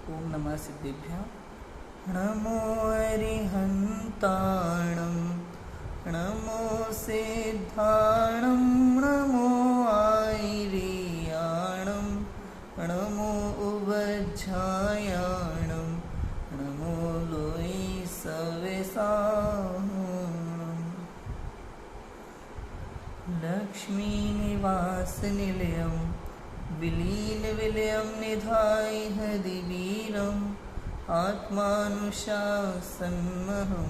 ओम नमः सिद्धेभ्यः। नमो अरिहन्ताणं नमो सिद्धाणं नमो आयर्याणं नमो उवज्झायाणं नमो लोई सवेसाणं लक्ष्मीनिवासनिलयं विलीनविलयं निधाय हरिवीरम् आत्मानुशासनमहं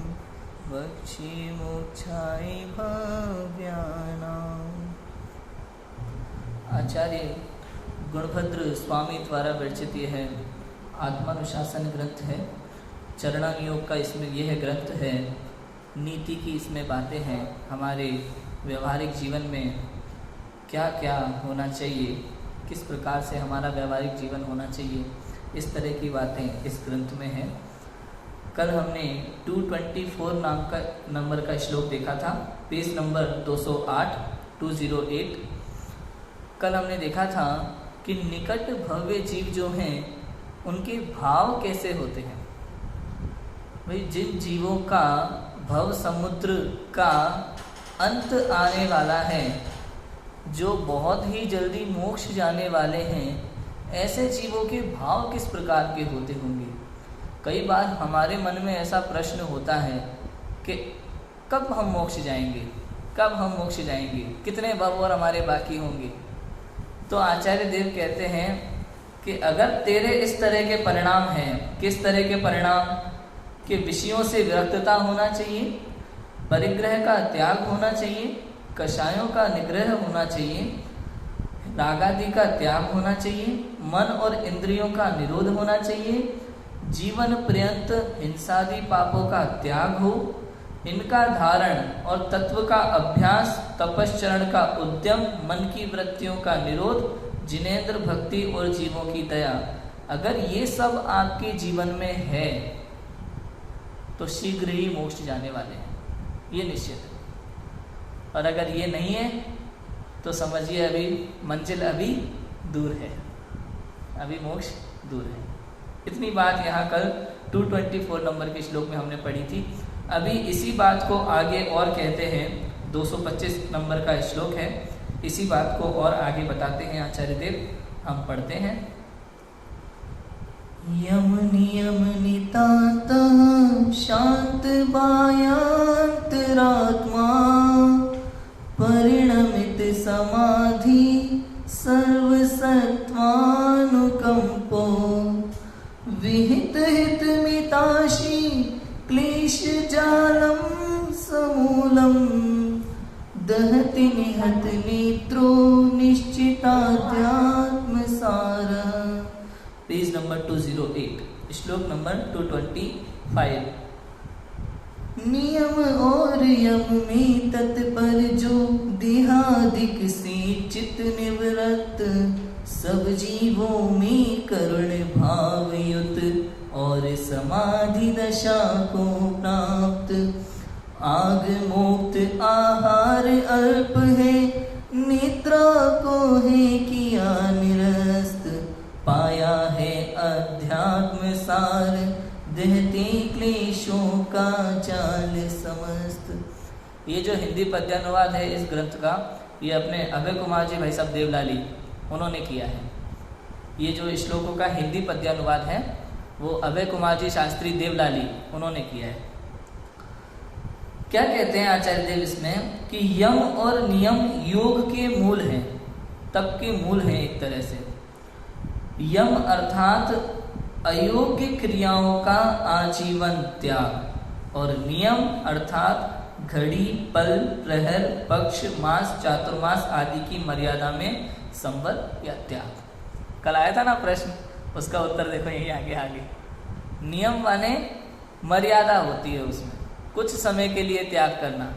वक्षे मोक्षाय भव्यानाम्। आचार्य गुणभद्र स्वामी द्वारा विरचित यह है आत्मानुशासन ग्रंथ है। चरणान योग का इसमें यह ग्रंथ है। नीति की इसमें बातें हैं। हमारे व्यवहारिक जीवन में क्या क्या होना चाहिए, किस प्रकार से हमारा व्यवहारिक जीवन होना चाहिए, इस तरह की बातें इस ग्रंथ में हैं। कल हमने 224 नाम का नंबर का श्लोक देखा था, पेज नंबर 208 208। कल हमने देखा था कि निकट भव्य जीव जो हैं उनके भाव कैसे होते हैं। भाई जिन जीवों का भव समुद्र का अंत आने वाला है, जो बहुत ही जल्दी मोक्ष जाने वाले हैं, ऐसे जीवों के भाव किस प्रकार के होते होंगे। कई बार हमारे मन में ऐसा प्रश्न होता है कि कब हम मोक्ष जाएंगे, कब हम मोक्ष जाएंगे, कितने भव और हमारे बाकी होंगे। तो आचार्य देव कहते हैं कि अगर तेरे इस तरह के परिणाम हैं, किस तरह के परिणाम, कि विषयों से विरक्तता होना चाहिए, परिग्रह का त्याग होना चाहिए, कषायों का निग्रह होना चाहिए, रागादि का त्याग होना चाहिए, मन और इंद्रियों का निरोध होना चाहिए, जीवन पर्यंत हिंसादि पापों का त्याग हो, इनका धारण और तत्व का अभ्यास, तपश्चरण का उद्यम, मन की वृत्तियों का निरोध, जिनेंद्र भक्ति और जीवों की दया, अगर ये सब आपके जीवन में है तो शीघ्र ही मोक्ष जाने वाले हैं, ये निश्चित है। और अगर ये नहीं है तो समझिए अभी मंजिल अभी दूर है, अभी मोक्ष दूर है। इतनी बात यहाँ कल 224 नंबर के श्लोक में हमने पढ़ी थी। अभी इसी बात को आगे और कहते हैं, 225 नंबर का श्लोक है, इसी बात को और आगे बताते हैं आचार्य देव। हम पढ़ते हैं। यम नियम नितातः शांत बायांतरात्मा परिणमित समाधि सर्वसत्वानुकंपो विहित हित मिताशी क्लेश जालम समूलम दहति निहत नेत्रो निश्चिताध्यात्म सार। पेज नंबर 208, श्लोक नंबर 225। नियम और यम में तत्पर जो देहादिक से चित्त निवृत्त, सब जीवों में करुण भाव युत और समाधि दशा को प्राप्त। आग मुक्त आहार अल्प है, निद्रा को है किया निरस्त, पाया है अध्यात्म सार, दहते क्लेशों का जाल समस्त। ये जो हिंदी पद्यानुवाद है इस ग्रंथ का, ये अपने अभय कुमार जी भाई साहब देवलाली उन्होंने किया है। ये जो श्लोकों का हिंदी पद्यानुवाद है वो अभय कुमार जी शास्त्री देवलाली उन्होंने किया है। क्या कहते हैं आचार्य देव इसमें कि यम और नियम योग के मूल हैं, तप के मूल हैं एक तरह से। यम अर्थात अयोग्य क्रियाओं का आजीवन त्याग, और नियम अर्थात घड़ी, पल, प्रहर, पक्ष, मास, चातुर्मास आदि की मर्यादा में संवत या त्याग। कल आया था ना प्रश्न, उसका उत्तर देखो यही आगे। नियम माने मर्यादा होती है, उसमें कुछ समय के लिए त्याग करना।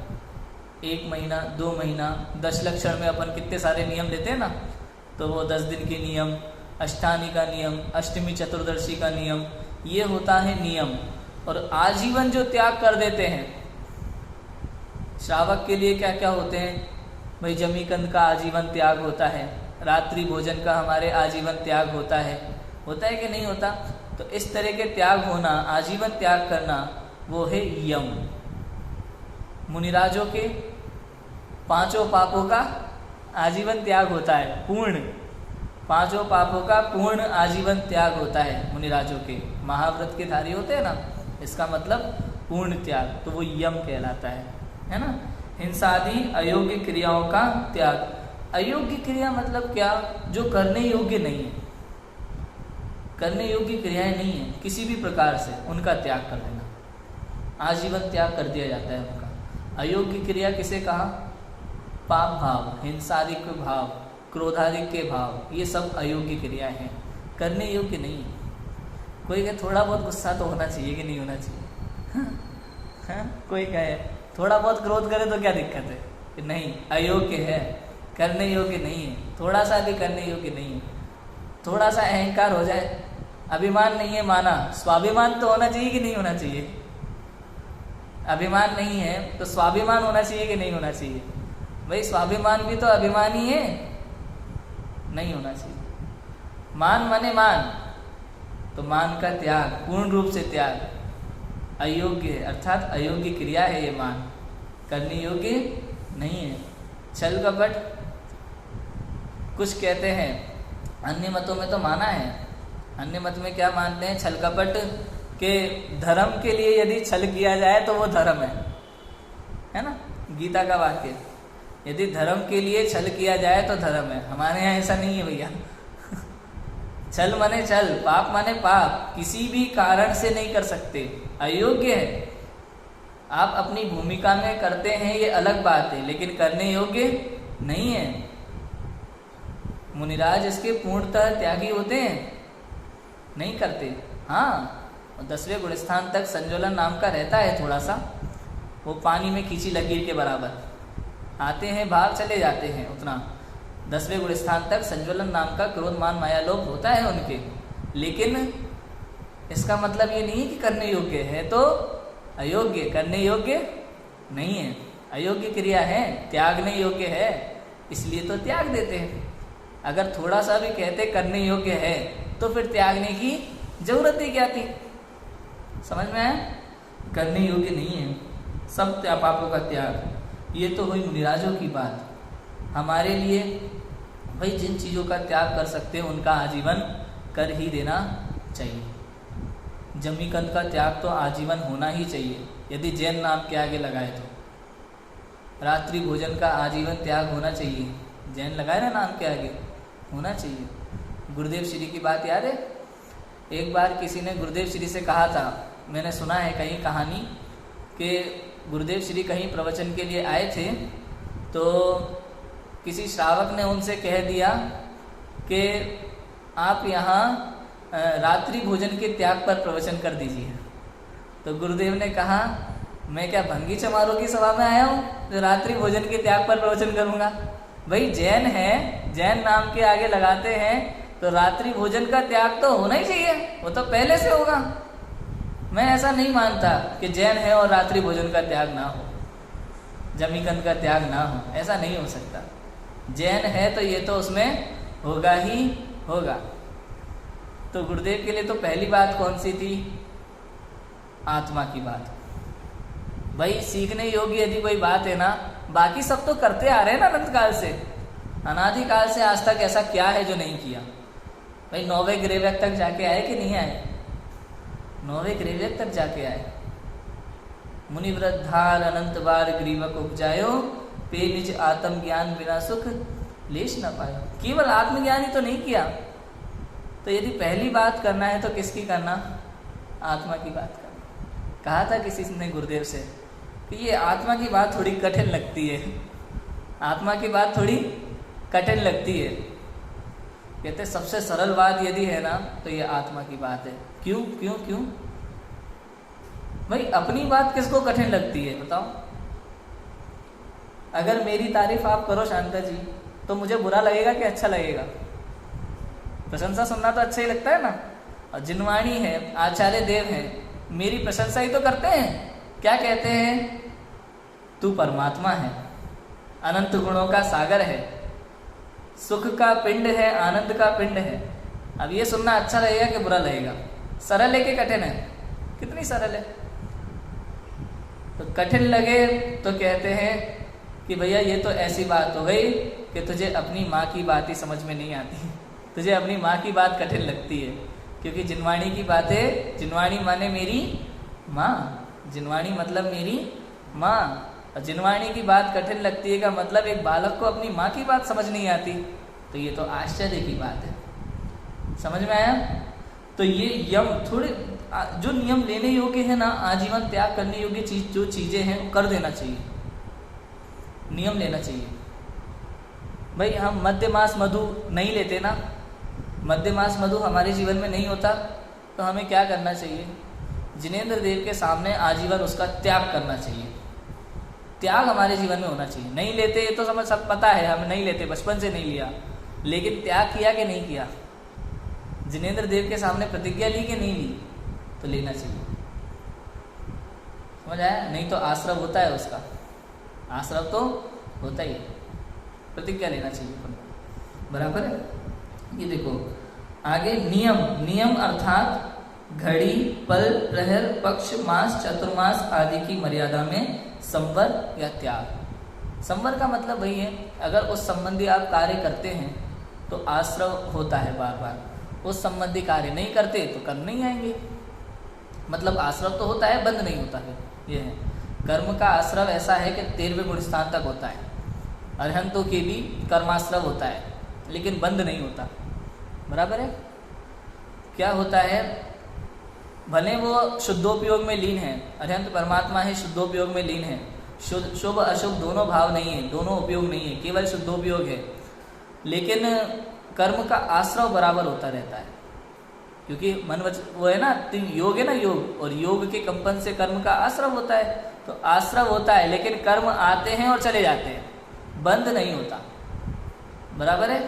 1 महीना, 2 महीना, 10 लक्षण में अपन कितने सारे नियम लेते हैं ना, तो वो 10 दिन के नियम, अष्टानी का नियम, अष्टमी चतुर्दशी का नियम, ये होता है नियम। और आजीवन जो त्याग कर देते हैं, श्रावक के लिए क्या क्या होते हैं भाई, जमीकंद का आजीवन त्याग होता है, रात्रि भोजन का हमारे आजीवन त्याग होता है कि नहीं होता। तो इस तरह के त्याग होना, आजीवन त्याग करना, वो है यम। मुनिराजों के 5 पापों का आजीवन त्याग होता है, पूर्ण 5 पापों का पूर्ण आजीवन त्याग होता है मुनिराजों के। महाव्रत के धारी होते हैं ना, इसका मतलब पूर्ण त्याग, तो वो यम कहलाता है ना। हिंसादि अयोग्य क्रियाओं का त्याग। अयोग्य क्रिया मतलब क्या? जो करने योग्य नहीं है, करने योग्य क्रियाएं नहीं है किसी भी प्रकार से, उनका त्याग कर देना, आजीवन त्याग कर दिया जाता है उनका। अयोग्य क्रिया किसे कहा? पाप भाव, हिंसादिक भाव, क्रोधादिक के भाव, ये सब अयोग्य क्रियाएं हैं, करने योग्य नहीं है। कोई कहे थोड़ा बहुत गुस्सा तो होना चाहिए कि नहीं होना चाहिए? हाँ? कोई कहे थोड़ा बहुत क्रोध करे तो क्या दिक्कत है? कि नहीं, अयोग्य है, करने योग्य नहीं है, थोड़ा सा भी करने योग्य नहीं है। थोड़ा सा अहंकार हो जाए, अभिमान नहीं है माना, स्वाभिमान तो होना चाहिए कि नहीं होना चाहिए? अभिमान नहीं है तो स्वाभिमान होना चाहिए कि नहीं होना चाहिए? भाई स्वाभिमान भी तो अभिमान ही है, नहीं होना चाहिए। मान माने मान, तो मान का त्याग, पूर्ण रूप से त्याग, अयोग्य है, अर्थात अयोग्य क्रिया है ये मान, करने योग्य नहीं है। छल कपट, कुछ कहते हैं, अन्य मतों में तो माना है, अन्य मत में क्या मानते हैं? छल कपट के धर्म के लिए यदि छल किया जाए तो वो धर्म है ना, गीता का वाक्य, यदि धर्म के लिए छल किया जाए तो धर्म है। हमारे यहाँ ऐसा नहीं है भैया। छल माने छल, पाप माने पाप, किसी भी कारण से नहीं कर सकते, अयोग्य है। आप अपनी भूमिका में करते हैं ये अलग बात है, लेकिन करने योग्य नहीं है। मुनिराज इसके पूर्णतः त्यागी होते हैं, नहीं करते। हाँ, 10वें गुणस्थान तक संज्वलन नाम का रहता है थोड़ा सा, वो पानी में खींची लकीर के बराबर, आते हैं भाव चले जाते हैं, उतना 10वें गुणस्थान तक संज्वलन नाम का क्रोध मान माया लोभ होता है उनके। लेकिन इसका मतलब ये नहीं कि करने योग्य है तो अयोग्य, करने योग्य नहीं है, अयोग्य क्रिया है, त्यागने योग्य है, इसलिए तो त्याग देते हैं। अगर थोड़ा सा भी कहते करने योग्य है तो फिर त्यागने की जरूरत ही क्या थी? समझ में आया? करने योग्य नहीं है सब पापों का त्याग। ये तो हुई मुनिराजों की बात। हमारे लिए भाई जिन चीज़ों का त्याग कर सकते हैं उनका आजीवन कर ही देना चाहिए। जमीकंद का त्याग तो आजीवन होना ही चाहिए, यदि जैन नाम के आगे लगाए तो। रात्रि भोजन का आजीवन त्याग होना चाहिए, जैन लगाए ना नाम के आगे, होना चाहिए। गुरुदेव श्री की बात याद है? एक बार किसी ने गुरुदेव श्री से कहा था, मैंने सुना है कहीं कहानी, कि गुरुदेव श्री कहीं प्रवचन के लिए आए थे, तो किसी श्रावक ने उनसे कह दिया कि आप यहाँ रात्रि भोजन के त्याग पर प्रवचन कर दीजिए। तो गुरुदेव ने कहा, मैं क्या भंगी चमारों की सभा में आया हूँ जो रात्रि भोजन के त्याग पर प्रवचन करूँगा? भाई जैन है, जैन नाम के आगे लगाते हैं तो रात्रि भोजन का त्याग तो होना ही चाहिए, वो तो पहले से होगा। मैं ऐसा नहीं मानता कि जैन है और रात्रि भोजन का त्याग ना हो, जमीकंद का त्याग ना हो, ऐसा नहीं हो सकता। जैन है तो ये तो उसमें होगा ही होगा। तो गुरुदेव के लिए तो पहली बात कौन सी थी? आत्मा की बात। भाई सीखने योग्य यदि कोई बात है ना, बाकी सब तो करते आ रहे हैं ना अनंत काल से, अनादि काल से आज तक ऐसा क्या है जो नहीं किया? भाई 9वें ग्रेवक तक जाके आए कि नहीं आए? 9वें ग्रेवक तक जाके आए। मुनिवृद्धार अनंत बार ग्रीवक उपजायो, पे निज आत्म ज्ञान बिना सुख लेश न पायो। केवल आत्मज्ञान ही तो नहीं किया। तो यदि पहली बात करना है तो किसकी करना? आत्मा की बात करना। कहा था किसी ने गुरुदेव से कि ये आत्मा की बात थोड़ी कठिन लगती है, आत्मा की बात थोड़ी कठिन लगती है। कहते सबसे सरल बात यदि है ना तो ये आत्मा की बात है। क्यों क्यों क्यों? भाई अपनी बात किसको कठिन लगती है बताओ? अगर मेरी तारीफ आप करो शांता जी तो मुझे बुरा लगेगा कि अच्छा लगेगा? प्रशंसा सुनना तो अच्छा ही लगता है ना। और जिनवाणी है, आचार्य देव है, मेरी प्रशंसा ही तो करते हैं। क्या कहते हैं? तू परमात्मा है, अनंत गुणों का सागर है, सुख का पिंड है, आनंद का पिंड है। अब ये सुनना अच्छा लगेगा कि बुरा लगेगा? सरल है कि कठिन है? कितनी सरल है। तो कठिन लगे तो कहते हैं कि भैया ये तो ऐसी बात हो गई कि तुझे अपनी माँ की बात ही समझ में नहीं आती, तुझे अपनी माँ की बात कठिन लगती है। क्योंकि जिनवाणी की बातें, जिनवाणी माने मेरी माँ, जिनवाणी मतलब मेरी माँ, और जिनवाणी की बात कठिन लगती है का मतलब एक बालक को अपनी माँ की बात समझ नहीं आती। तो ये तो आश्चर्य की बात है। समझ में आया? तो ये यम थोड़े जो नियम लेने योग्य है ना, आजीवन त्याग करने योग्य चीज, जो चीजें हैं वो कर देना चाहिए, नियम लेना चाहिए। भाई हम मध्यमास मधु नहीं लेते ना, मध्यमास मधु हमारे जीवन में नहीं होता, तो हमें क्या करना चाहिए? जिनेंद्र देव के सामने आजीवन उसका त्याग करना चाहिए। त्याग हमारे जीवन में होना चाहिए। नहीं लेते ये तो समझ सब पता है, हम नहीं लेते, बचपन से नहीं लिया, लेकिन त्याग किया कि नहीं किया? जिनेंद्र देव के सामने प्रतिज्ञा ली कि नहीं ली? तो लेना चाहिए। समझ आया? नहीं तो आश्रव होता है उसका, आश्रव तो होता ही है, प्रतिज्ञा लेना चाहिए। बराबर है? ये देखो आगे नियम, नियम अर्थात घड़ी, पल, प्रहर, पक्ष, मास, चतुर्मास आदि की मर्यादा में संवर या त्याग। संवर का मतलब वही है, अगर उस संबंधी आप कार्य करते हैं तो आश्रव होता है बार बार, उस संबंधी कार्य नहीं करते तो कर्म नहीं आएंगे। मतलब आश्रव तो होता है, बंद नहीं होता है। ये है कर्म का आश्रव, ऐसा है कि 13वें गुण स्थान तक होता है। अरहंतों के भी कर्माश्रव होता है, लेकिन बंद नहीं होता। बराबर है? क्या होता है, भले वो शुद्धोपयोग में लीन है, अरहंत परमात्मा है, शुद्धोपयोग में लीन है, शुभ अशुभ दोनों भाव नहीं है, दोनों उपयोग नहीं है, केवल शुद्धोपयोग है, लेकिन कर्म का आश्रव बराबर होता रहता है। क्योंकि मन वो है ना, योग है ना, योग, और योग के कंपन से कर्म का आश्रव होता है। तो आश्रव होता है, लेकिन कर्म आते हैं और चले जाते हैं, बंद नहीं होता। बराबर है?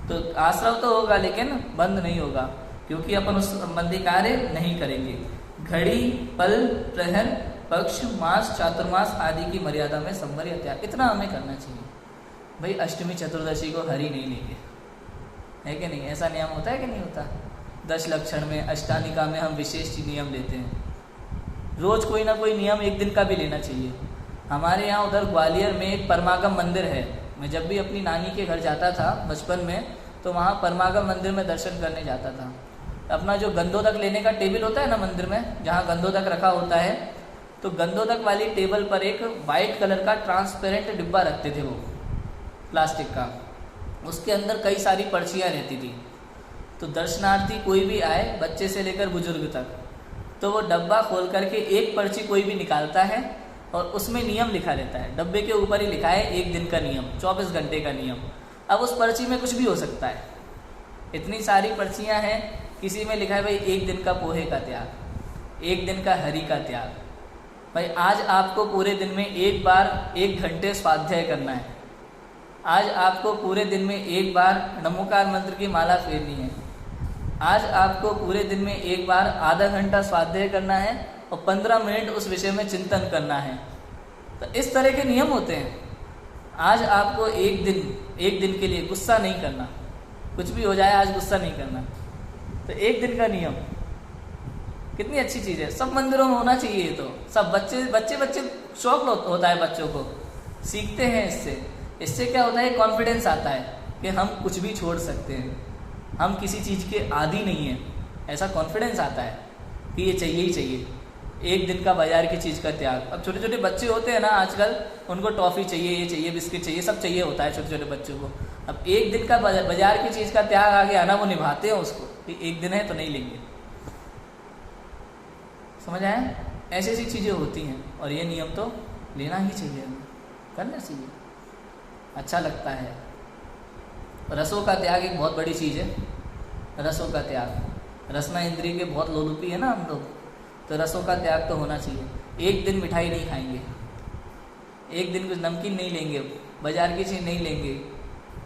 तो आश्रव तो होगा लेकिन बंद नहीं होगा, क्योंकि अपन उस संबंधी कार्य नहीं करेंगे। घड़ी, पल, प्रहर, पक्ष, मास, चातुर्मास आदि की मर्यादा में संवर या त्याग, इतना हमें करना चाहिए। भाई अष्टमी चतुर्दशी को हरि नहीं लेंगे, है कि नहीं? ऐसा नियम होता है कि नहीं होता? 10 लक्षण में, अष्टानिका में हम विशेष नियम लेते हैं। रोज कोई ना कोई नियम एक दिन का भी लेना चाहिए। हमारे यहाँ उधर ग्वालियर में एक परमागम मंदिर है। मैं जब भी अपनी नानी के घर जाता था बचपन में, तो वहाँ परमागम मंदिर में दर्शन करने जाता था। अपना जो गंधोदक लेने का टेबल होता है ना मंदिर में, जहाँ गंधोदक रखा होता है, तो गंधोदक वाली टेबल पर एक वाइट कलर का ट्रांसपेरेंट डिब्बा रखते थे, वो प्लास्टिक का, उसके अंदर कई सारी पर्चियाँ रहती थी। तो दर्शनार्थी कोई भी आए, बच्चे से लेकर बुजुर्ग तक, तो वो डब्बा खोल करके एक पर्ची कोई भी निकालता है और उसमें नियम लिखा रहता है। डब्बे के ऊपर ही लिखा है 1 दिन का नियम, 24 घंटे का नियम। अब उस पर्ची में कुछ भी हो सकता है, इतनी सारी पर्चियाँ हैं। किसी में लिखा है भाई 1 दिन का पोहे का त्याग, 1 दिन का हरि का त्याग। भाई आज आपको पूरे दिन में एक बार 1 घंटे स्वाध्याय करना है, आज आपको पूरे दिन में एक बार नमोकार मंत्र की माला फेरनी है, आज आपको पूरे दिन में एक बार आधा घंटा स्वाध्याय करना है और 15 मिनट उस विषय में चिंतन करना है। तो इस तरह के नियम होते हैं। आज आपको एक दिन के लिए गुस्सा नहीं करना, कुछ भी हो जाए आज गुस्सा नहीं करना, तो 1 दिन का नियम कितनी अच्छी चीज़ है। सब मंदिरों में होना चाहिए। तो सब बच्चे शौक होता है, बच्चों को सीखते हैं इससे क्या होता है, कॉन्फिडेंस आता है कि हम कुछ भी छोड़ सकते हैं, हम किसी चीज़ के आदी नहीं हैं, ऐसा कॉन्फिडेंस आता है कि ये चाहिए ही चाहिए। 1 दिन का बाजार की चीज़ का त्याग। अब छोटे छोटे बच्चे होते हैं ना आजकल, उनको टॉफ़ी चाहिए, ये चाहिए, बिस्किट चाहिए, सब चाहिए होता है छोटे छोटे बच्चों को। अब 1 दिन का बाजार की चीज़ का त्याग आ गया ना, वो निभाते हैं उसको कि 1 दिन है तो नहीं लेंगे। समझ आया? ऐसी ऐसी चीज़ें होती हैं और ये नियम तो लेना ही चाहिए, करना चाहिए, अच्छा लगता है। रसों का त्याग एक बहुत बड़ी चीज़ है। रसों का त्याग, रसना इंद्रिय के बहुत लोलुपी है ना हम लोग, तो रसों का त्याग तो होना चाहिए। 1 दिन मिठाई नहीं खाएंगे, 1 दिन कुछ नमकीन नहीं लेंगे, बाजार की चीज़ नहीं लेंगे,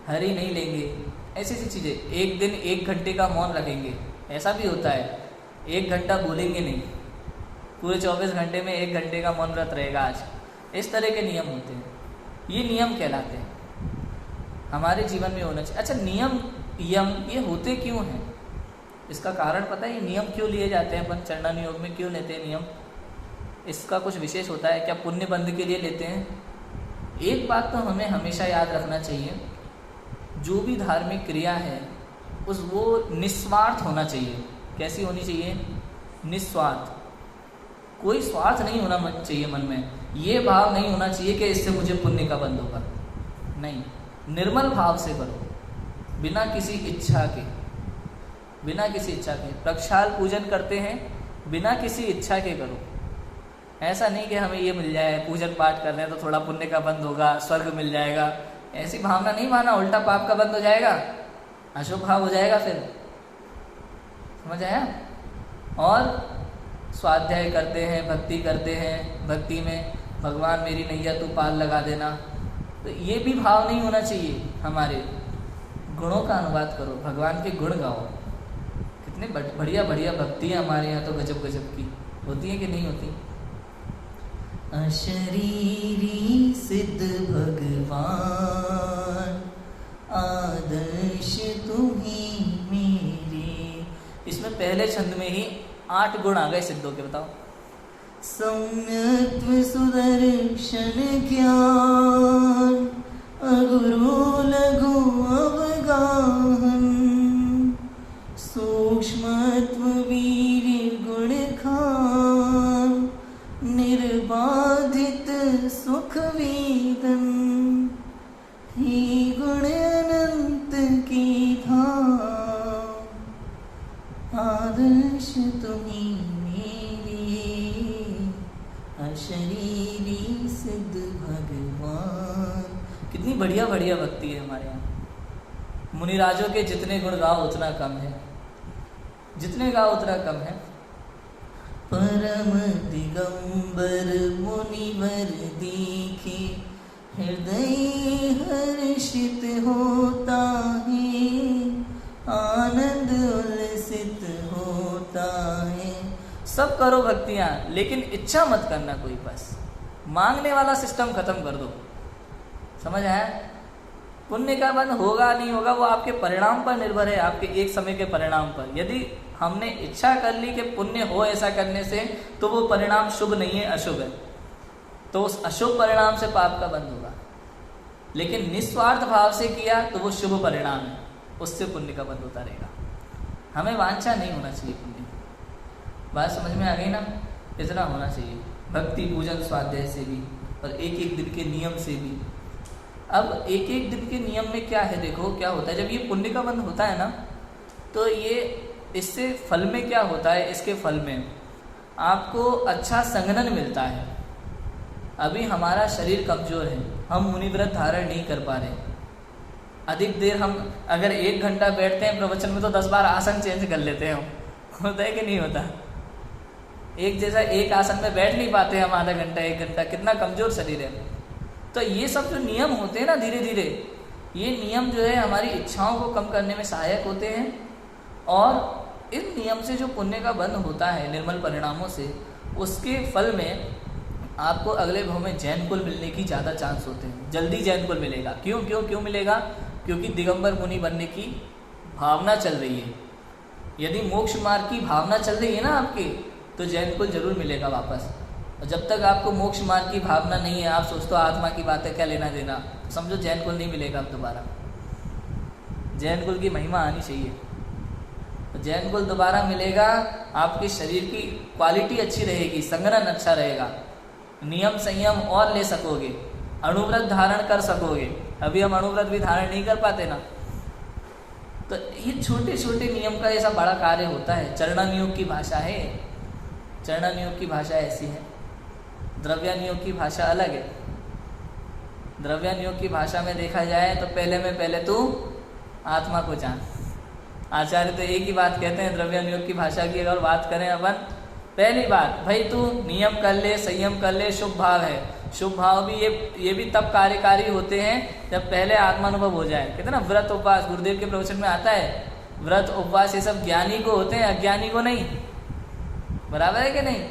हरी नहीं लेंगे, ऐसी ऐसी चीज़ें। 1 दिन 1 घंटे का मौन रखेंगे, ऐसा भी होता है। 1 घंटा बोलेंगे नहीं, पूरे 24 घंटे में 1 घंटे का मौन व्रत रहेगा आज। इस तरह के नियम होते हैं, ये नियम कहलाते हैं, हमारे जीवन में होना चाहिए। अच्छा, नियम ये होते क्यों हैं? इसका कारण पता है? ये नियम क्यों लिए जाते हैं? अपन चरणान योग में क्यों लेते हैं नियम? इसका कुछ विशेष होता है क्या? पुण्य बंध के लिए लेते हैं? एक बात तो हमें हमेशा याद रखना चाहिए, जो भी धार्मिक क्रिया है वो निस्वार्थ होना चाहिए। कैसी होनी चाहिए? निस्वार्थ। कोई स्वार्थ नहीं होना चाहिए मन में। ये भाव नहीं होना चाहिए कि इससे मुझे पुण्य का बंध होगा। नहीं, निर्मल भाव से करो, बिना किसी इच्छा के। बिना किसी इच्छा के प्रक्षाल पूजन करते हैं, बिना किसी इच्छा के करो। ऐसा नहीं कि हमें ये मिल जाए, पूजन पाठ कर रहे हैं तो थोड़ा पुण्य का बंध होगा, स्वर्ग मिल जाएगा, ऐसी भावना नहीं माना। उल्टा पाप का बंध हो जाएगा, अशुभ भाव हो जाएगा फिर। समझ आया? और स्वाध्याय करते हैं, भक्ति करते हैं, भक्ति में भगवान मेरी नैया तू पाल लगा देना, तो ये भी भाव नहीं होना चाहिए हमारे। गुणों का अनुवाद करो, भगवान के गुण गाओ। कितने बढ़िया बढ़िया भक्ति है हमारे यहाँ तो, गजब गजब की होती है कि नहीं होती? अशरीरी सिद्ध भगवान, आदर्श तुम्ही मेरे। इसमें पहले छंद में ही 8 गुण आ गए सिद्धों के। बताओ। सौम्यत्व सुदर्शन ज्ञान, अगुरु लघु अवगाहन, सूक्ष्मत्व वीर गुण खान, निर्बाधित सुख वेदन, ही गुण अनंत की धाम, आदर्श तुम्ही अशरीरी सिद्ध भगवान। कितनी बढ़िया बढ़िया भक्ति है हमारे यहाँ। मुनिराजों के जितने गुण गाओ उतना कम है, जितने गाओ उतना कम है। परम दिगंबर मुनिवर देखे, हृदय हर्षित होता है, आनंद उल्लसित होता है। सब करो भक्तियाँ, लेकिन इच्छा मत करना कोई। बस मांगने वाला सिस्टम खत्म कर दो। समझ आया? पुण्य का बंध होगा नहीं होगा वो आपके परिणाम पर निर्भर है, आपके एक समय के परिणाम पर। यदि हमने इच्छा कर ली कि पुण्य हो ऐसा करने से, तो वो परिणाम शुभ नहीं है, अशुभ है, तो उस अशुभ परिणाम से पाप का बंध होगा। लेकिन निस्वार्थ भाव से किया तो वो शुभ परिणाम है, उससे पुण्य का बंध होता रहेगा। हमें वांछा नहीं होना चाहिए पुण्य। बात समझ में आ गई ना? इतना होना चाहिए भक्ति, पूजन, स्वाध्याय से भी, और एक एक दिन के नियम से भी। अब एक एक दिन के नियम में क्या है, देखो क्या होता है जब ये पुण्य का बंध होता है ना, तो ये इससे फल में क्या होता है? इसके फल में आपको अच्छा संगनन मिलता है। अभी हमारा शरीर कमजोर है, हम मुनिव्रत धारण नहीं कर पा रहे। अधिक देर हम अगर 1 घंटा बैठते हैं प्रवचन में, तो 10 बार आसन चेंज कर लेते हैं हम। होता है कि नहीं होता? एक जैसा एक आसन में बैठ नहीं पाते हम आधा घंटा 1 घंटा। कितना कमजोर शरीर है। तो ये सब जो नियम होते हैं ना, धीरे धीरे ये नियम जो है हमारी इच्छाओं को कम करने में सहायक होते हैं। और इन नियम से जो पुण्य का बंध होता है निर्मल परिणामों से, उसके फल में आपको अगले भाव में जैन कुल मिलने की ज़्यादा चांस होते हैं। जल्दी जैन कुल मिलेगा। क्यों क्यों क्यों मिलेगा? क्योंकि दिगंबर मुनि बनने की भावना चल रही है। यदि मोक्ष मार्ग की भावना चल रही है ना आपकी, तो जैन कुल जरूर मिलेगा वापस। और जब तक आपको मोक्ष मार्ग की भावना नहीं है, आप सोचते हो आत्मा की बात है, क्या लेना देना, समझो जैन कुल नहीं मिलेगा अब दोबारा। जैन कुल की महिमा आनी चाहिए। तो जैन कुल दोबारा मिलेगा, आपके शरीर की क्वालिटी अच्छी रहेगी, संग्रहण अच्छा रहेगा, नियम संयम और ले सकोगे, अणुव्रत धारण कर सकोगे। अभी हम अणुव्रत भी धारण नहीं कर पाते ना। तो ये छोटे छोटे नियम का ऐसा बड़ा कार्य होता है। चरणानुयोग की भाषा है, चरणानुयोग की भाषा ऐसी है। द्रव्यानुयोग की भाषा अलग है। द्रव्यानुयोग की भाषा में देखा जाए तो पहले तू आत्मा को जान। आचार्य तो एक ही बात कहते हैं द्रव्यानुयोग की भाषा की। अगर बात करें अपन, पहली बात भाई तू नियम कर ले, संयम कर ले, शुभ भाव है। शुभ भाव भी ये भी तब कार्यकारी होते हैं जब पहले आत्मानुभव हो जाए। कहते हैं ना व्रत उपवास, गुरुदेव के प्रवचन में आता है, व्रत उपवास ये सब ज्ञानी को होते हैं, अज्ञानी को नहीं। बराबर है कि नहीं?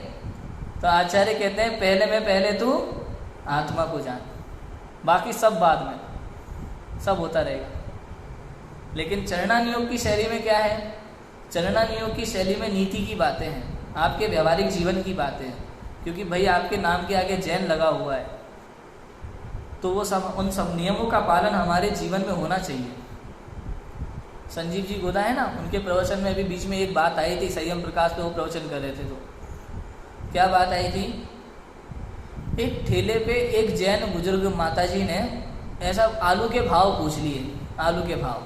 तो आचार्य कहते हैं पहले तू आत्मा को जान, बाकी सब बाद में, सब होता रहेगा। लेकिन चरणानुयोग की शैली में क्या है? चरणान योग की शैली में नीति की बातें हैं, आपके व्यवहारिक जीवन की बातें हैं, क्योंकि भाई आपके नाम के आगे जैन लगा हुआ है, तो वो सब उन सब नियमों का पालन हमारे जीवन में होना चाहिए। संजीव जी गोदा है ना, उनके प्रवचन में अभी बीच में एक बात आई थी, संयम प्रकाश पे वो प्रवचन कर रहे थे, तो क्या बात आई थी, एक ठेले पे एक जैन बुजुर्ग माताजी ने ऐसा आलू के भाव पूछ लिए, आलू के भाव,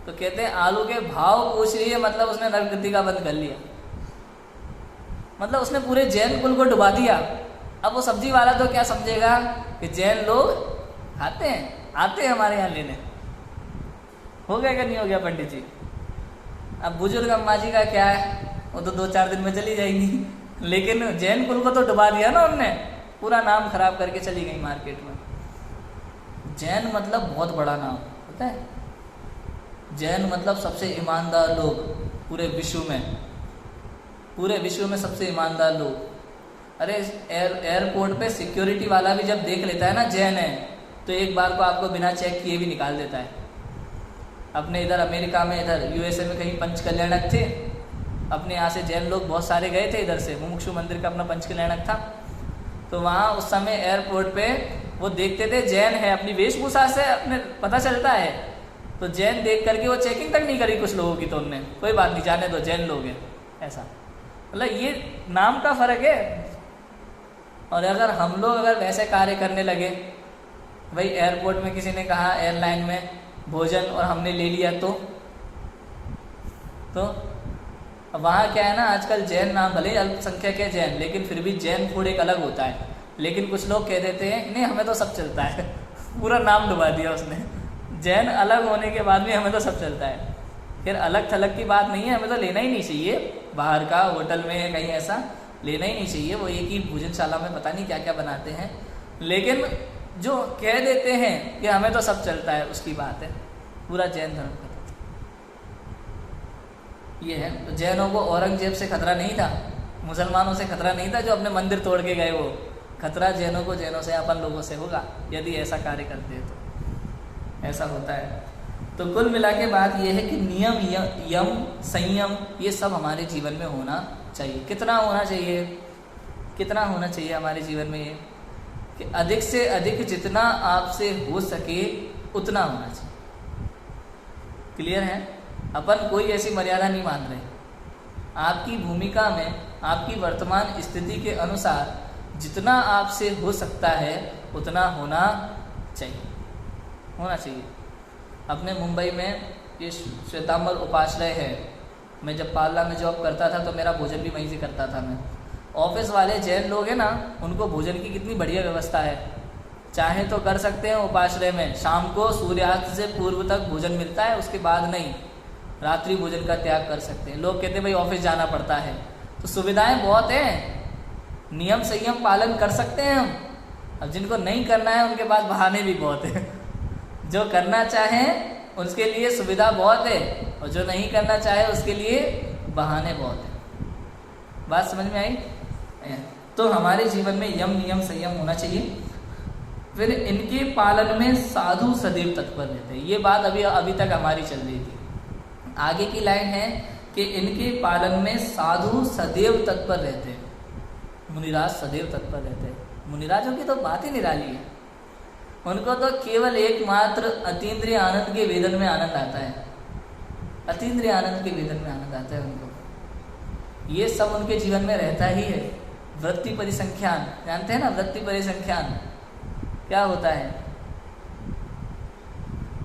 तो कहते हैं आलू के भाव पूछ लिए मतलब उसने नरगति का बंद कर लिया, मतलब उसने पूरे जैन कुल को डुबा दिया। अब वो सब्जी वाला तो क्या समझेगा कि जैन लोग आते हैं हमारे यहाँ लेने। हो गया क्या नहीं हो गया पंडित जी? अब बुजुर्ग अम्मा जी का क्या है, वो तो 2-4 दिन में चली जाएंगी, लेकिन जैन कुल को तो डुबा दिया ना उनने, पूरा नाम खराब करके चली गई मार्केट में। जैन मतलब बहुत बड़ा नाम पता है, जैन मतलब सबसे ईमानदार लोग पूरे विश्व में सबसे ईमानदार लोग। अरे एयरपोर्ट पे सिक्योरिटी वाला भी जब देख लेता है ना जैन है, तो एक बार को आपको बिना चेक किए भी निकाल देता है। अपने इधर अमेरिका में, इधर यूएसए में कहीं पंच कल्याणक थे, अपने यहाँ से जैन लोग बहुत सारे गए थे, इधर से मुमुक्षु मंदिर का अपना पंच कल्याणक था, तो वहाँ उस समय एयरपोर्ट पे वो देखते थे जैन है, अपनी वेशभूषा से अपने पता चलता है, तो जैन देख करके वो चेकिंग तक नहीं करी कुछ लोगों की, तो उनने कोई बात नहीं, जाने दो जैन लोग हैं, ऐसा। मतलब ये नाम का फर्क है। और अगर हम लोग वैसे कार्य करने लगे, भाई एयरपोर्ट में किसी ने कहा एयरलाइन में भोजन और हमने ले लिया, तो वहाँ क्या है ना, आजकल जैन नाम भले ही अल्पसंख्यक है जैन, लेकिन फिर भी जैन फूड एक अलग होता है। लेकिन कुछ लोग कह देते हैं नहीं हमें तो सब चलता है पूरा नाम डुबा दिया उसने, जैन अलग होने के बाद भी हमें तो सब चलता है। फिर अलग थलग की बात नहीं है, हमें तो लेना ही नहीं चाहिए, बाहर का होटल में कहीं ऐसा लेना ही नहीं चाहिए, वो एक ही भोजनशाला में पता नहीं क्या क्या बनाते हैं। लेकिन जो कह देते हैं कि हमें तो सब चलता है, उसकी बात है, पूरा जैन धर्म खत्म। ये है, तो जैनों को औरंगजेब से खतरा नहीं था, मुसलमानों से खतरा नहीं था जो अपने मंदिर तोड़ के गए, वो खतरा जैनों को जैनों से, अपन लोगों से होगा यदि ऐसा कार्य करते हैं, तो ऐसा होता है। तो कुल मिला के बात यह है कि नियम, यम, संयम, ये सब हमारे जीवन में होना चाहिए। कितना होना चाहिए, कितना होना चाहिए हमारे जीवन में, ये कि अधिक से अधिक जितना आपसे हो सके उतना होना चाहिए। क्लियर है? अपन कोई ऐसी मर्यादा नहीं मान रहे, आपकी भूमिका में, आपकी वर्तमान स्थिति के अनुसार जितना आपसे हो सकता है उतना होना चाहिए। अपने मुंबई में ये श्वेतांबर उपाश्रय है, मैं जब पार्ला में जॉब करता था तो मेरा भोजन भी वहीं से करता था मैं। ऑफिस वाले जैन लोग हैं ना, उनको भोजन की कितनी बढ़िया व्यवस्था है, चाहे तो कर सकते हैं उपाश्रय में, शाम को सूर्यास्त से पूर्व तक भोजन मिलता है, उसके बाद नहीं, रात्रि भोजन का त्याग कर सकते हैं। लोग कहते हैं भाई ऑफिस जाना पड़ता है, तो सुविधाएं बहुत हैं, नियम संयम पालन कर सकते हैं हम। अब जिनको नहीं करना है उनके पास बहाने भी बहुत है, जो करना चाहें उसके लिए सुविधा बहुत है, और जो नहीं करना चाहे उसके लिए बहाने बहुत है। बात समझ में आई? तो हमारे जीवन में यम, नियम, संयम होना चाहिए। फिर इनके पालन में साधु सदैव तत्पर रहते हैं, ये बात अभी तक हमारी चल रही थी। आगे की लाइन है कि इनके पालन में साधु सदैव तत्पर रहते हैं, मुनिराज सदैव तत्पर रहते हैं। मुनिराजों की तो बात ही निराली है, उनको तो केवल एकमात्र अतीन्द्रिय आनंद के वेदन में आनंद आता है, अतीन्द्रिय आनंद के वेदन में आनंद आता है उनको। ये सब उनके जीवन में रहता ही है। वृत्ति परिसंख्यान जानते हैं ना, वृत्ति परिसंख्यान क्या होता है?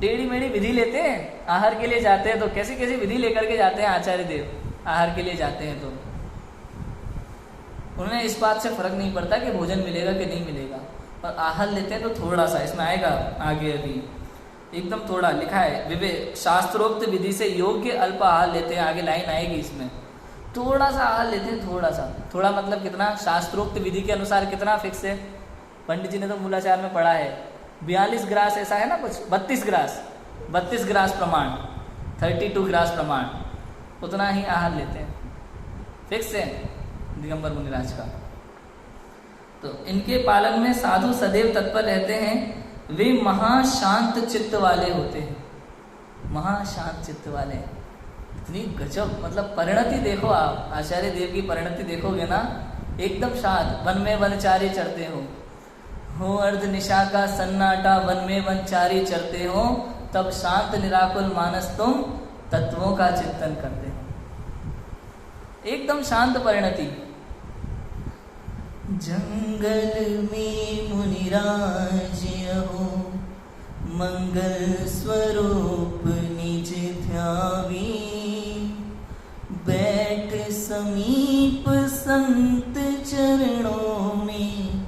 टेढ़ी मेढ़ी विधि लेते हैं, आहार के लिए जाते हैं तो कैसी कैसी विधि लेकर के जाते हैं आचार्य देव, आहार के लिए जाते हैं तो उन्हें इस बात से फर्क नहीं पड़ता कि भोजन मिलेगा कि नहीं मिलेगा, और आहार लेते हैं तो थोड़ा सा, इसमें आएगा आगे अभी एकदम थोड़ा लिखा है, विवेक शास्त्रोक्त विधि से योग्य अल्प आहार लेते हैं, आगे लाइन आएगी इसमें, थोड़ा सा आहार लेते हैं, थोड़ा सा, थोड़ा मतलब कितना, शास्त्रोक्त विधि के अनुसार कितना फिक्स है, पंडित जी ने तो मूलाचार में पढ़ा है 42 ग्रास ऐसा है ना कुछ, 32 ग्रास प्रमाण, 32 ग्रास प्रमाण, उतना ही आहार लेते हैं, फिक्स है दिगंबर मुनिराज का। तो इनके पालन में साधु सदैव तत्पर रहते हैं, वे महाशांत चित्त वाले होते हैं, महाशांत चित्त वाले, इतनी गजब, मतलब परिणति देखो आप, आचार्य देव की परिणति देखोगे ना, एकदम शांत। वन में वनचारी चरते हो अर्ध निशा का सन्नाटा, वन में वनचारी चरते हो, तब शांत निराकुल मानस तुम तत्वों का चिंतन करते हो। एकदम शांत परिणति। जंगल में मुनिराज हो, मंगल स्वरूप निज ध्यावी, बैठ समीप संत चरणों में,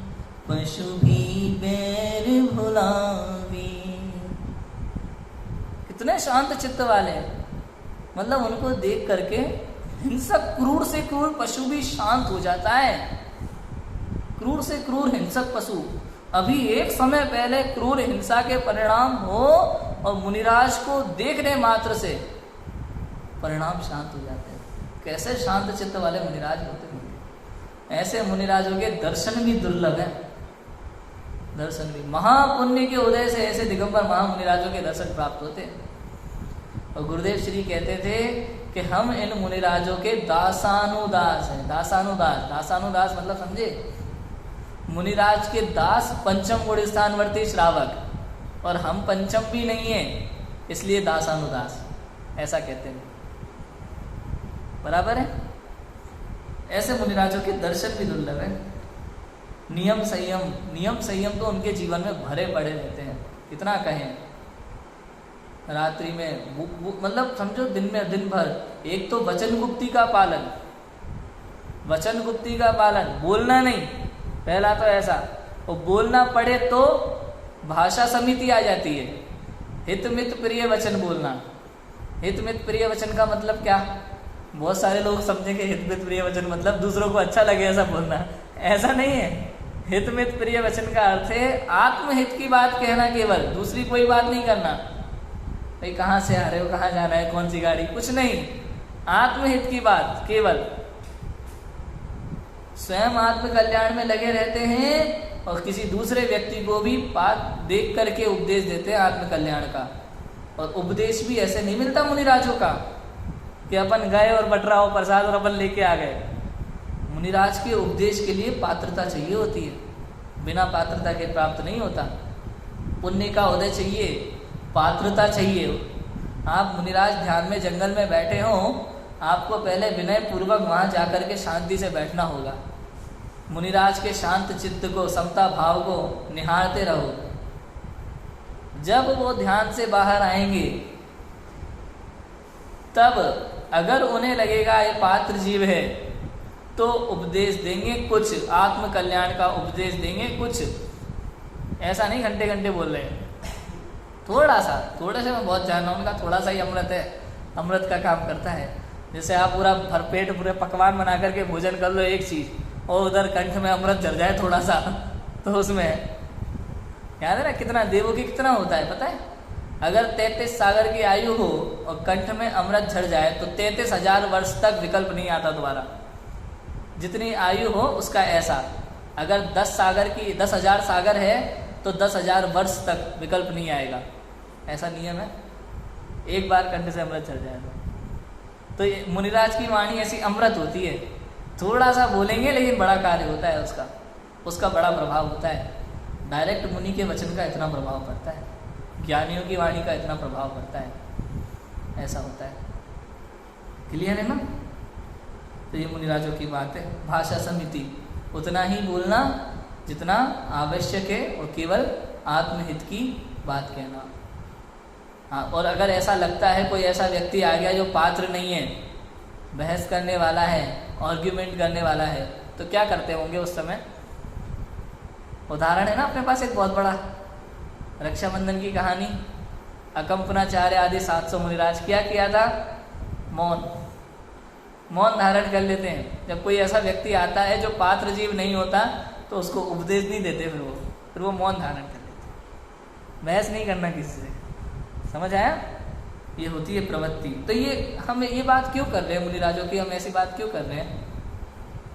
पशु भी बैर भुलावी। कितने शांत चित्त वाले हैं, मतलब उनको देख करके हिंसक क्रूर से क्रूर पशु भी शांत हो जाता है। क्रूर से क्रूर हिंसक पशु, अभी एक समय पहले क्रूर हिंसा के परिणाम हो और मुनिराज को देखने मात्र से परिणाम शांत हो जाते हैं। कैसे शांत चित्त वाले मुनिराज होते होंगे। ऐसे मुनिराजों के दर्शन भी दुर्लभ है, दर्शन भी। महापुण्य के उदय से ऐसे दिगंबर महामुनिराजों के दर्शन प्राप्त होते हैं। और गुरुदेव श्री कहते थे कि हम इन मुनिराजों के दासानुदास हैं। दासानुदास, दासानुदास मतलब समझे, मुनिराज के दास पंचम गुण स्थानवर्ती श्रावक, और हम पंचम भी नहीं है, इसलिए दासानुदास, ऐसा कहते हैं। बराबर है। ऐसे मुनिराजों के दर्शन भी दुर्लभ है। नियम संयम तो उनके जीवन में भरे पड़े रहते हैं। कितना कहें, रात्रि में मतलब समझो दिन में दिन भर, एक तो वचन गुप्ती का पालन, वचन गुप्ती का पालन, बोलना नहीं, पहला तो ऐसा, और बोलना पड़े तो भाषा समिति आ जाती है। हित मित प्रिय वचन बोलना। हित मित प्रिय वचन का मतलब क्या? बहुत सारे लोग समझेंगे हित मित प्रिय वचन मतलब दूसरों को अच्छा लगे ऐसा बोलना, ऐसा नहीं है। हित मित प्रिय वचन का अर्थ है आत्महित की बात कहना, केवल दूसरी कोई बात नहीं करना। भाई कहाँ से आ रहे हो, कहाँ जाना है, कौन सी गाड़ी, कुछ नहीं, आत्महित की बात केवल। स्वयं आत्म कल्याण में लगे रहते हैं और किसी दूसरे व्यक्ति को भी बात देख करके उपदेश देते हैं आत्म कल्याण का। और उपदेश भी ऐसे नहीं मिलता मुनिराजों का कि अपन गए और बटराओ प्रसाद और अपन लेके आ गए। मुनिराज के उपदेश के लिए पात्रता चाहिए होती है, बिना पात्रता के प्राप्त नहीं होता। पुण्य का उदय चाहिए, पात्रता चाहिए। आप मुनिराज ध्यान में जंगल में बैठे हो, आपको पहले विनय पूर्वक वहाँ जाकर के शांति से बैठना होगा। मुनिराज के शांत चित्त को, समता भाव को निहारते रहो। जब वो ध्यान से बाहर आएंगे तब अगर उन्हें लगेगा ये पात्र जीव है तो उपदेश देंगे, कुछ आत्म कल्याण का उपदेश देंगे। कुछ ऐसा नहीं घंटे घंटे बोल रहे हैं, थोड़ा सा, थोड़े से मैं बहुत जान रहा हूँ, उनका थोड़ा सा ही अमृत है, अमृत का काम करता है। जैसे आप पूरा भरपेट पूरे पकवान बना करके भोजन कर लो एक चीज़, और उधर कंठ में अमृत झड़ जाए थोड़ा सा, तो उसमें याद है ना कितना देवों की कितना होता है पता है। अगर 33 सागर की आयु हो और कंठ में अमृत झड़ जाए तो 33,000 वर्ष तक विकल्प नहीं आता दोबारा। जितनी आयु हो उसका ऐसा, अगर 10,000 सागर है तो 10,000 वर्ष तक विकल्प नहीं आएगा, ऐसा नियम है। एक बार कंठ से अमृत झड़ जाएगा। तो मुनिराज की वाणी ऐसी अमृत होती है, थोड़ा सा बोलेंगे लेकिन बड़ा कार्य होता है उसका बड़ा प्रभाव होता है। डायरेक्ट मुनि के वचन का इतना प्रभाव पड़ता है, ज्ञानियों की वाणी का इतना प्रभाव पड़ता है, ऐसा होता है। क्लियर है ना? तो ये मुनिराजों की बात है। भाषा समिति, उतना ही बोलना जितना आवश्यक है और केवल आत्महित की बात कहना। हाँ, और अगर ऐसा लगता है कोई ऐसा व्यक्ति आ गया जो पात्र नहीं है, बहस करने वाला है, आर्ग्यूमेंट करने वाला है, तो क्या करते होंगे उस समय? उदाहरण है ना अपने पास एक बहुत बड़ा, रक्षाबंधन की कहानी। अकंपनाचार्य आदि 700 मुनिराज क्या किया था? मौन धारण कर लेते हैं। जब कोई ऐसा व्यक्ति आता है जो पात्र जीव नहीं होता तो उसको उपदेश नहीं देते, फिर वो मौन धारण कर लेते, बहस नहीं करना किसी से। समझ आया? ये होती है प्रवृत्ति। तो ये हम ये बात क्यों कर रहे हैं मुनिराजों की, हम ऐसी बात क्यों कर रहे हैं?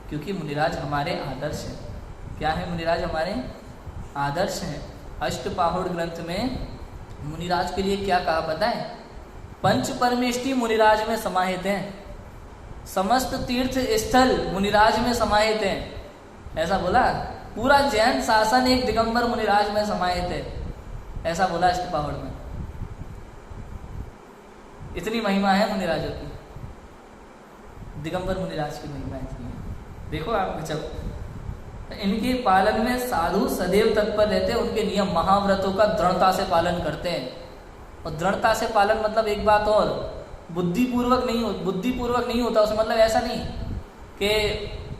क्योंकि मुनिराज हमारे आदर्श हैं। क्या है मुनिराज? हमारे आदर्श हैं। अष्टपाहुड़ ग्रंथ में मुनिराज के लिए क्या कहा पता है? पंच परमेष्टि मुनिराज में समाहित हैं, समस्त तीर्थ स्थल मुनिराज में समाहित हैं, ऐसा बोला। पूरा जैन शासन एक दिगंबर मुनिराज में समाहित है, ऐसा बोला अष्टपावड़ में। इतनी महिमा है मुनिराजों की, दिगंबर मुनिराज की महिमा इतनी है। देखो आप, जब इनके पालन में साधु सदैव तत्पर रहते हैं, उनके नियम महाव्रतों का दृढ़ता से पालन करते हैं। और दृढ़ता से पालन मतलब एक बात और, बुद्धिपूर्वक नहीं होता उसमें, मतलब ऐसा नहीं कि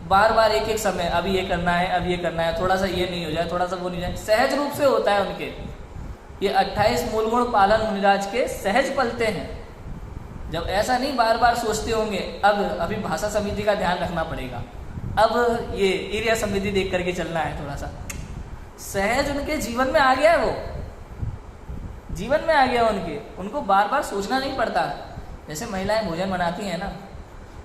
बार बार एक समय अभी ये करना है, अब ये करना है, थोड़ा सा ये नहीं हो जाए, थोड़ा सा वो नहीं जाए, सहज रूप से होता है उनके। ये 28 मूल गुण पालन मुनिराज के सहज पलते हैं। जब ऐसा नहीं बार बार सोचते होंगे अब अभी भाषा समिति का ध्यान रखना पड़ेगा, अब ये एरिया समिति देख करके चलना है, थोड़ा सा सहज उनके जीवन में आ गया है, वो जीवन में आ गया उनके, उनको बार बार सोचना नहीं पड़ता। जैसे महिलाएं भोजन बनाती हैं ना,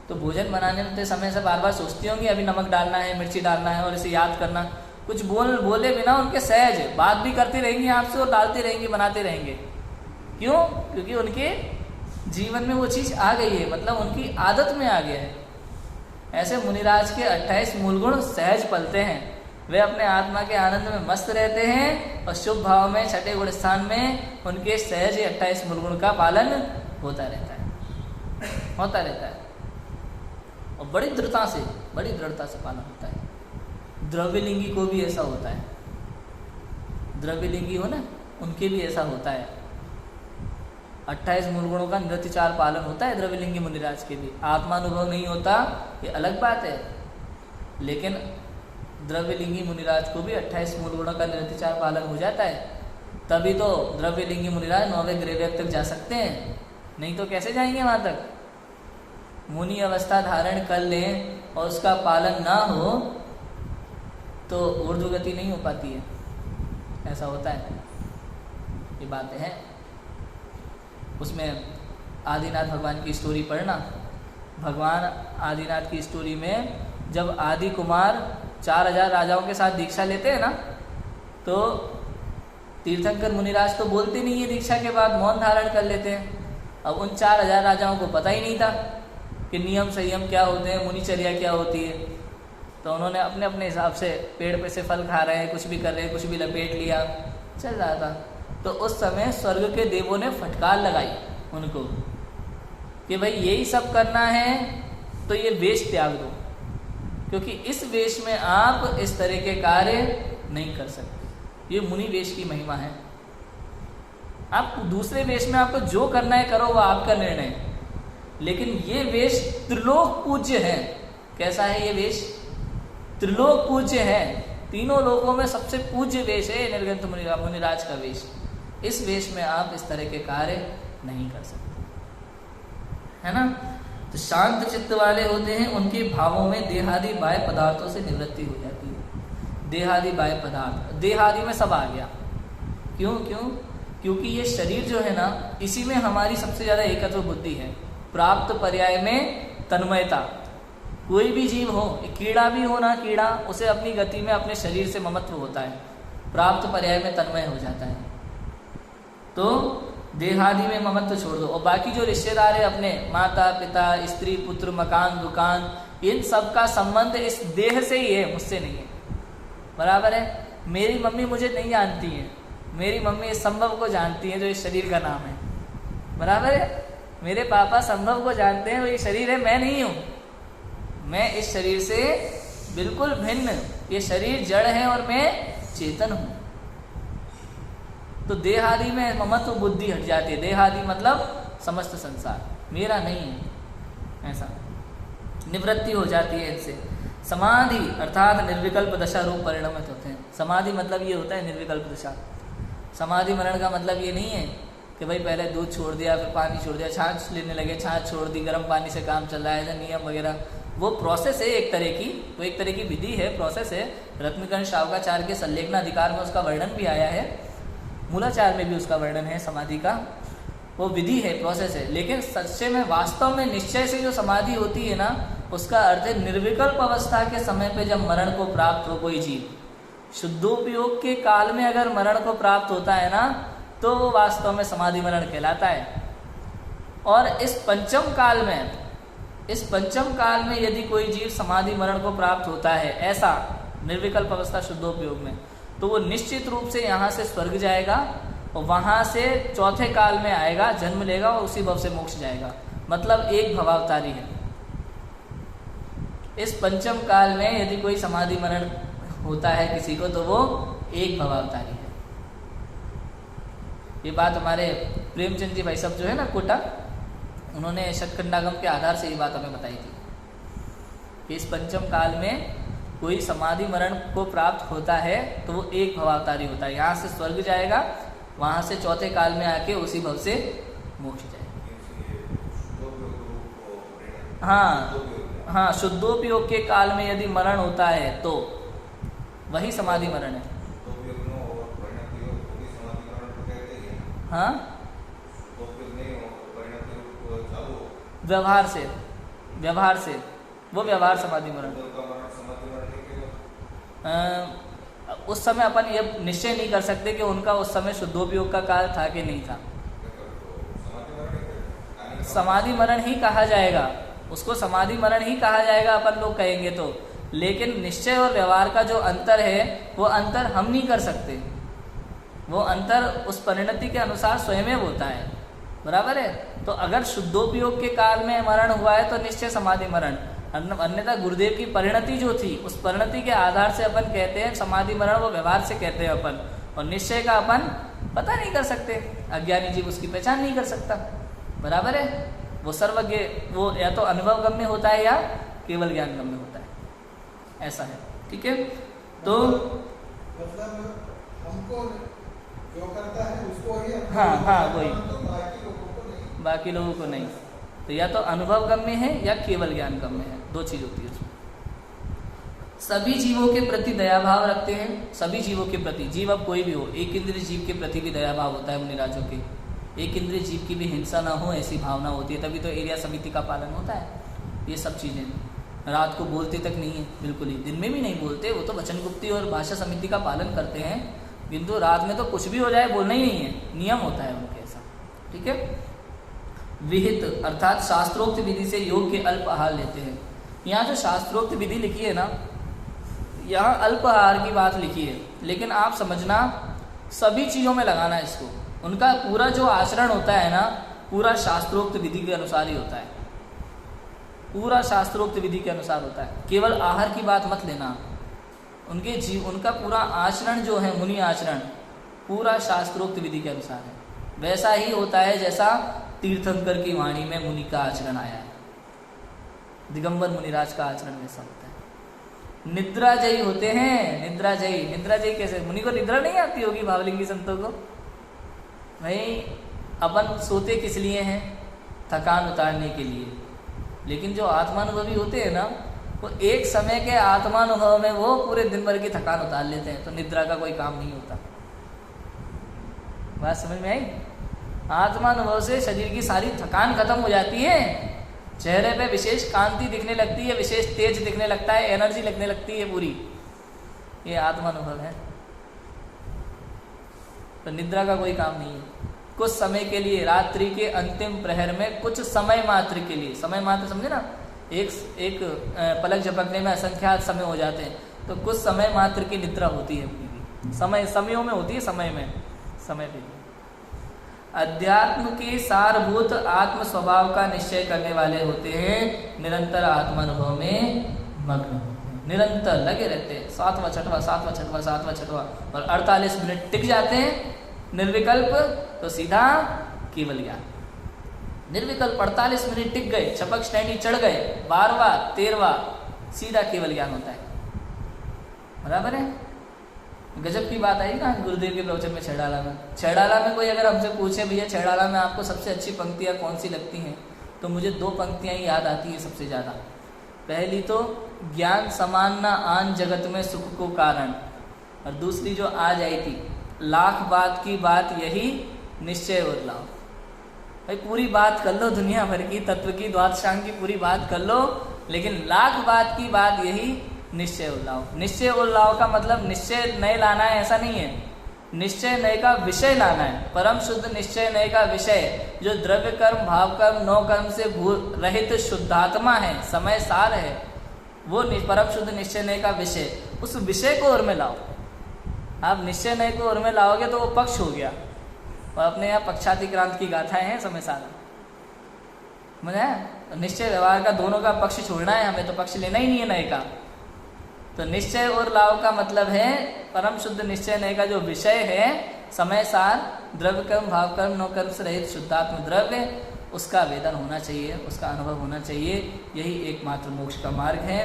तो भोजन बनाने के समय से बार बार सोचती होंगी अभी नमक डालना है, मिर्ची डालना है, और इसे याद करना, कुछ बोले बिना उनके सहज बात भी करती रहेंगी आपसे और डालती रहेंगी, बनाते रहेंगे। क्यों? क्योंकि उनके जीवन में वो चीज़ आ गई है, मतलब उनकी आदत में आ गया है। ऐसे मुनिराज के 28 मूल गुण सहज पलते हैं, वे अपने आत्मा के आनंद में मस्त रहते हैं, और शुभ भाव में छठे गुण स्थान में उनके सहज 28 मूल गुण का पालन होता रहता है, और बड़ी दृढ़ता से पालन होता है। द्रव्यलिंगी को भी ऐसा होता है, द्रव्यलिंगी हो ना, उनके भी ऐसा होता है। 28 मूल गुणों का निरतिचार पालन होता है द्रव्यलिंगी मुनिराज के भी। आत्मानुभव नहीं होता ये अलग बात है, लेकिन द्रव्यलिंगी मुनिराज को भी 28 मूल गुणों का निरतिचार पालन हो जाता है। तभी तो द्रव्यलिंगी मुनिराज 9वें ग्रेवियर तक जा सकते हैं, नहीं तो कैसे जाएंगे वहाँ तक। मुनि अवस्था धारण कर लें और उसका पालन ना हो तो ऊर्ध्वगति नहीं हो पाती है, ऐसा होता है, ये बातें हैं। उसमें आदिनाथ भगवान की स्टोरी पढ़ना। भगवान आदिनाथ की स्टोरी में जब आदि कुमार 4000 राजाओं के साथ दीक्षा लेते हैं ना, तो तीर्थंकर मुनिराज तो बोलते नहीं है, दीक्षा के बाद मौन धारण कर लेते हैं। अब उन 4000 राजाओं को पता ही नहीं था कि नियम संयम क्या होते हैं, मुनिचर्या क्या होती है, तो उन्होंने अपने अपने हिसाब से पेड़ पे से फल खा रहे हैं, कुछ भी कर रहे हैं, कुछ भी लपेट लिया, चल रहा था। तो उस समय स्वर्ग के देवों ने फटकार लगाई उनको कि भाई यही सब करना है तो ये वेश त्याग दो, क्योंकि इस वेश में आप इस तरह के कार्य नहीं कर सकते। ये मुनि वेश की महिमा है। आप दूसरे वेश में आपको जो करना है करो, वो आपका निर्णय, लेकिन ये वेश त्रिलोक पूज्य है। कैसा है ये वेश? त्रिलोक पूज्य है, तीनों लोकों में सबसे पूज्य वेश है निर्गंत मुनिराज का वेश। इस वेश में आप इस तरह के कार्य नहीं कर सकते, है ना। तो शांत चित्त वाले होते हैं, उनके भावों में देहादि बाह्य पदार्थों से निवृत्ति हो जाती है। देहादि बाह्य पदार्थ, देहादि में सब आ गया। क्यों? क्योंकि ये शरीर जो है ना, इसी में हमारी सबसे ज़्यादा एकत्व बुद्धि है। प्राप्त पर्याय में तन्मयता। कोई भी जीव हो, कीड़ा भी हो ना, कीड़ा उसे अपनी गति में अपने शरीर से ममत्व होता है, प्राप्त पर्याय में तन्मय हो जाता है। तो देहादि में ममत्व छोड़ दो, और बाकी जो रिश्तेदार है अपने माता पिता स्त्री पुत्र मकान दुकान, इन सब का संबंध इस देह से ही है, मुझसे नहीं है। बराबर है। मेरी मम्मी मुझे नहीं जानती है, मेरी मम्मी इस संभव को जानती है जो इस शरीर का नाम है। बराबर है। मेरे पापा संभव को जानते हैं, वो ये शरीर है, मैं नहीं हूँ, मैं इस शरीर से बिल्कुल भिन्न, ये शरीर जड़ है और मैं चेतन हूँ। तो देहादि में ममत्व बुद्धि हट जाती है। देहादि मतलब समस्त संसार मेरा नहीं है, ऐसा निवृत्ति हो जाती है इनसे। समाधि अर्थात निर्विकल्प दशा रूप परिणमित होते हैं। समाधि मतलब ये होता है निर्विकल्प दशा। समाधि मरण का मतलब ये नहीं है कि भाई पहले दूध छोड़ दिया, फिर पानी छोड़ दिया, छाछ लेने लगे, छाछ छोड़ दी, गर्म पानी से काम चल रहा है, ऐसा नियम वगैरह। वो प्रोसेस है एक तरह की, वो एक तरह की विधि है, प्रोसेस है। रत्नकर्ण शावकाचार्य के संलेखनाधिकार में उसका वर्णन भी आया है, मूलाचार में भी उसका वर्णन है समाधि का। वो विधि है, प्रोसेस है। लेकिन सच्चे में वास्तव में निश्चय से जो समाधि होती है ना, उसका अर्थ है निर्विकल्प अवस्था के समय पे जब मरण को प्राप्त हो कोई जीव, शुद्धोपयोग के काल में अगर मरण को प्राप्त होता है ना, तो वो वास्तव में समाधि मरण कहलाता है। और इस पंचम काल में यदि कोई जीव समाधि मरण को प्राप्त होता है, ऐसा निर्विकल्प अवस्था शुद्धोपयोग में, तो वो निश्चित रूप से यहाँ से स्वर्ग जाएगा और वहाँ से चौथे काल में आएगा, जन्म लेगा और उसी भव से मोक्ष जाएगा। मतलब एक भवावतारी है। इस पंचम काल में यदि कोई समाधि मरण होता है किसी को, तो वो एक भवावतारी है। ये बात हमारे प्रेमचंद जी भाई साहब जो है ना कोटा, उन्होंने षटखंडागम के आधार से ये बात हमें बताई थी कि इस पंचम काल में कोई समाधि मरण को प्राप्त होता है तो वो एक भवावतारी होता है। यहाँ से स्वर्ग जाएगा, वहाँ से चौथे काल में आके उसी भव से मोक्ष जाएगा। हाँ, शुद्धोपयोग के काल में यदि मरण होता है तो वही समाधि मरण है। हाँ, व्यवहार से वो व्यवहार समाधि मरण। उस समय अपन ये निश्चय नहीं कर सकते कि उनका उस समय शुद्धोपयोग का काल था कि नहीं था। समाधि मरण ही कहा जाएगा उसको, समाधि मरण ही कहा जाएगा अपन लोग कहेंगे तो। लेकिन निश्चय और व्यवहार का जो अंतर है वो अंतर हम नहीं कर सकते। वो अंतर उस परिणति के अनुसार स्वयं होता है। बराबर है। तो अगर शुद्धोपयोग के काल में मरण हुआ है तो निश्चय समाधि मरण, अन्यथा गुरुदेव की परिणति जो थी उस परिणति के आधार से अपन कहते हैं समाधि मरण, वो व्यवहार से कहते हैं अपन। और निश्चय का अपन पता नहीं कर सकते, अज्ञानी जीव उसकी पहचान नहीं कर सकता। बराबर है। वो सर्वज्ञ, वो या तो अनुभव गम्य होता है या केवल ज्ञान गम्य होता है, ऐसा है। ठीक है। तो मतलब हमको जो करता है उसको ही, हाँ वही, बाकी लोगों को नहीं। तो या तो अनुभव गम्य है या केवल ज्ञान गम्य है, दो चीज होती है उसमें। सभी जीवों के प्रति दया भाव रखते हैं, सभी जीवों के प्रति, जीव अब कोई भी हो, एक इंद्रिय जीव के प्रति भी दया भाव होता है मुनिराजों के। एक इंद्रिय जीव की भी हिंसा ना हो ऐसी भावना होती है, तभी तो एरिया समिति का पालन होता है। ये सब चीज़ें रात को बोलते तक नहीं है, बिल्कुल ही, दिन में भी नहीं बोलते। वो तो वचन गुप्ती और भाषा समिति का पालन करते हैं, किंतु रात में तो कुछ भी हो जाए बोलना ही नहीं है, नियम होता है उनके ऐसा। ठीक है। विहित अर्थात शास्त्रोक्त विधि से योग के अल्प आहार लेते हैं। यहाँ जो शास्त्रोक्त विधि लिखी है ना, यहाँ अल्प आहार की बात लिखी है, लेकिन आप समझना सभी चीज़ों में लगाना इसको। उनका पूरा जो आचरण होता है ना, पूरा शास्त्रोक्त विधि के अनुसार ही होता है, पूरा शास्त्रोक्त विधि के अनुसार होता है। केवल आहार की बात मत लेना, उनके जीव, उनका पूरा आचरण जो है, मुनि आचरण, पूरा शास्त्रोक्त विधि के अनुसार है। वैसा ही होता है जैसा तीर्थंकर की वाणी में मुनि का आचरण आया है। दिगंबर मुनिराज का आचरण वैसा होता है। निद्राजयी होते हैं, निद्राजयी कैसे? मुनि को निद्रा नहीं आती होगी भावलिंगी संतों को। भाई अपन सोते किस लिए हैं? थकान उतारने के लिए। लेकिन जो आत्मानुभवी होते हैं ना, वो एक समय के आत्मानुभव में वो पूरे दिन भर की थकान उतार लेते हैं, तो निद्रा का कोई काम नहीं होता। बात समझ में आई? आत्मानुभव से शरीर की सारी थकान खत्म हो जाती है, चेहरे पे विशेष कांति दिखने लगती है, विशेष तेज दिखने लगता है, एनर्जी लगने लगती है पूरी। ये आत्मानुभव है। तो निद्रा का कोई काम नहीं है। कुछ समय के लिए, रात्रि के अंतिम प्रहर में कुछ समय मात्र के लिए, समय मात्र समझे ना, एक पलक झपकने में असंख्यात समय हो जाते हैं, तो कुछ समय मात्र की निद्रा होती है पूरी। समयों में होती है, समय पे। अध्यात्म के सारभूत आत्म स्वभाव का निश्चय करने वाले होते हैं, निरंतर आत्मानुभव में मग्न होते हैं, निरंतर लगे रहते हैं। 7वां छठवां और 48 मिनट टिक जाते हैं निर्विकल्प, तो सीधा केवल ज्ञान। निर्विकल्प 48 मिनट टिक गए, छपक श्रेणी चढ़ गए, 12वां 13वां सीधा केवल ज्ञान होता है। बराबर है। गजब की बात आई ना गुरुदेव के प्रवचन में छैड़ाला में कोई अगर हमसे पूछे भैया छैड़ाला में आपको सबसे अच्छी पंक्तियाँ कौन सी लगती हैं, तो मुझे 2 पंक्तियाँ ही याद आती हैं सबसे ज़्यादा। पहली तो ज्ञान समान ना आन जगत में सुख को कारण, और दूसरी जो आज आई थी, लाख बात की बात यही निश्चय और लाओ। भाई पूरी बात कर लो, दुनिया भर की तत्व की द्वादशांग की पूरी बात कर लो, लेकिन लाख बात की बात यही निश्चय उल्लाव। निश्चय उल्लाव का मतलब निश्चय नए लाना है ऐसा नहीं है। निश्चय नय का विषय लाना है। परम शुद्ध निश्चय नय का विषय जो द्रव्य कर्म, भाव कर्म, नौ कर्म से रहित शुद्धात्मा है, समय सार है, वो परम शुद्ध निश्चय नय का विषय, उस विषय को ओर में लाओ। आप निश्चय नय को ओर में लाओगे तो वो पक्ष हो गया, और अपने यहाँ पक्षातिक्रांत की गाथाएं हैं समय सारा, समझे? निश्चय व्यवहार का दोनों का पक्ष छोड़ना है हमें, तो पक्ष लेना ही नहीं है नय का। तो निश्चय और लाभ का मतलब है परम शुद्ध निश्चय नय का जो विषय है समय सार, द्रव्य कर्म, भाव कर्म, नौ कर्म से रहित शुद्धात्म द्रव्य, उसका वेदन होना चाहिए, उसका अनुभव होना चाहिए। यही एकमात्र मोक्ष का मार्ग है।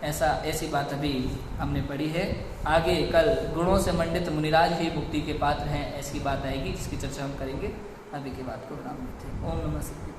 ऐसी बात अभी हमने पढ़ी है। आगे कल गुणों से मंडित मुनिराज ही मुक्ति के पात्र हैं, ऐसी बात आएगी, जिसकी चर्चा हम करेंगे। अभी की बात को विराम देते हैं। ओम नमः शिवाय।